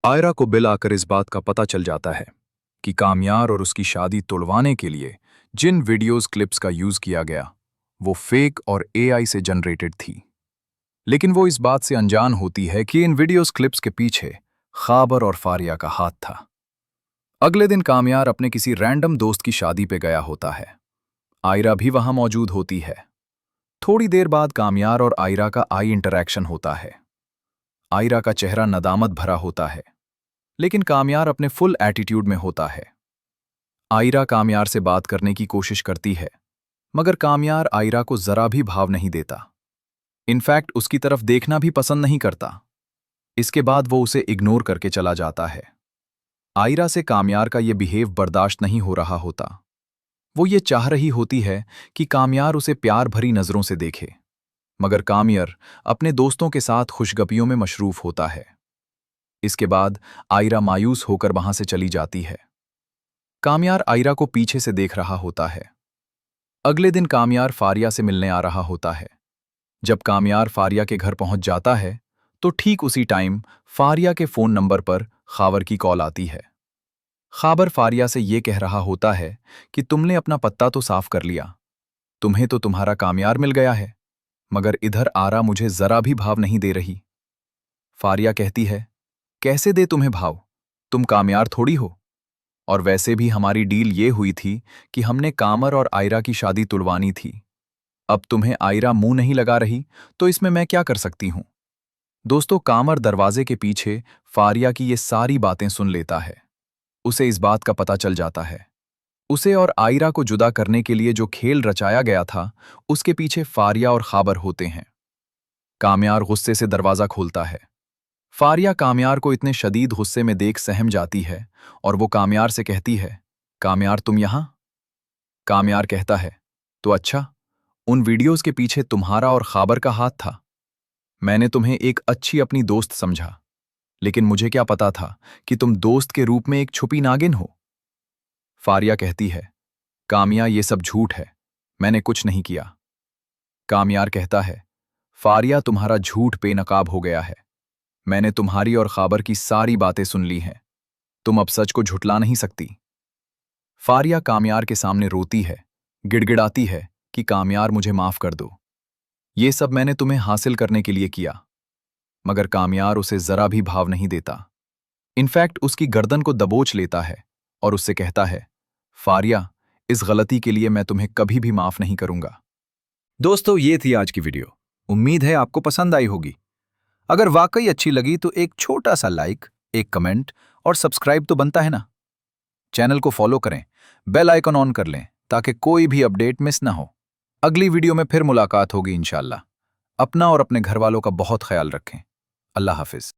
आयरा को बिल आकर इस बात का पता चल जाता है कि कामयार और उसकी शादी तुड़वाने के लिए जिन वीडियोस क्लिप्स का यूज किया गया वो फेक और एआई से जनरेटेड थी। लेकिन वो इस बात से अनजान होती है कि इन वीडियोस क्लिप्स के पीछे खाबर और फारिया का हाथ था। अगले दिन कामयार अपने किसी रैंडम दोस्त की शादी पे गया होता है। आयरा भी वहां मौजूद होती है। थोड़ी देर बाद कामयार और आयरा का आई इंटरैक्शन होता है। आयरा का चेहरा नदामत भरा होता है, लेकिन कामयार अपने फुल एटीट्यूड में होता है। आयरा कामयार से बात करने की कोशिश करती है, मगर कामयार आयरा को जरा भी भाव नहीं देता। इनफैक्ट उसकी तरफ देखना भी पसंद नहीं करता। इसके बाद वो उसे इग्नोर करके चला जाता है। आयरा से कामयार का ये बिहेव बर्दाश्त नहीं हो रहा होता। वो ये चाह रही होती है कि कामयार उसे प्यार भरी नजरों से देखे, मगर कामयार अपने दोस्तों के साथ खुशगपियों में मशरूफ होता है। इसके बाद आयरा मायूस होकर वहां से चली जाती है। कामयार आयरा को पीछे से देख रहा होता है। अगले दिन कामयार फारिया से मिलने आ रहा होता है। जब कामयार फारिया के घर पहुंच जाता है तो ठीक उसी टाइम फारिया के फोन नंबर पर खाबर की कॉल आती है। खाबर फारिया से ये कह रहा होता है कि तुमने अपना पत्ता तो साफ कर लिया, तुम्हें तो तुम्हारा कामयार मिल गया है, मगर इधर आरा मुझे जरा भी भाव नहीं दे रही। फारिया कहती है, कैसे दे तुम्हें भाव, तुम कामयार थोड़ी हो। और वैसे भी हमारी डील ये हुई थी कि हमने कामर और आयरा की शादी तुड़वानी थी। अब तुम्हें आयरा मुंह नहीं लगा रही तो इसमें मैं क्या कर सकती हूं। दोस्तों, कामर दरवाजे के पीछे फारिया की ये सारी बातें सुन लेता है। उसे इस बात का पता चल जाता है। उसे और आयरा को जुदा करने के लिए जो खेल रचाया गया था, उसके पीछे फारिया और खाबर होते हैं। कामयार गुस्से से दरवाजा खोलता है। फारिया कामयार को इतने शदीद गुस्से में देख सहम जाती है और वो कामयार से कहती है, कामयार तुम यहां? कामयार कहता है, तो अच्छा, उन वीडियोस के पीछे तुम्हारा और खाबर का हाथ था। मैंने तुम्हें एक अच्छी अपनी दोस्त समझा, लेकिन मुझे क्या पता था कि तुम दोस्त के रूप में एक छुपी नागिन हो। फारिया कहती है, कामया ये सब झूठ है, मैंने कुछ नहीं किया। कामयार कहता है, फारिया तुम्हारा झूठ बेनकाब हो गया है। मैंने तुम्हारी और खाबर की सारी बातें सुन ली हैं। तुम अब सच को झुठला नहीं सकती। फारिया कामयार के सामने रोती है, गिड़गिड़ाती है कि कामयार मुझे माफ कर दो। ये सब मैंने तुम्हें हासिल करने के लिए किया। मगर कामयार उसे जरा भी भाव नहीं देता। इनफैक्ट उसकी गर्दन को दबोच लेता है और उससे कहता है, फारिया, इस गलती के लिए मैं तुम्हें कभी भी माफ नहीं करूंगा। दोस्तों, ये थी आज की वीडियो। उम्मीद है आपको पसंद आई होगी। अगर वाकई अच्छी लगी तो एक छोटा सा लाइक, एक कमेंट और सब्सक्राइब तो बनता है ना। चैनल को फॉलो करें, बेल आइकन ऑन कर लें ताकि कोई भी अपडेट मिस ना हो। अगली वीडियो में फिर मुलाकात होगी इंशाल्लाह। अपना और अपने घर वालों का बहुत ख्याल रखें। अल्लाह हाफिज।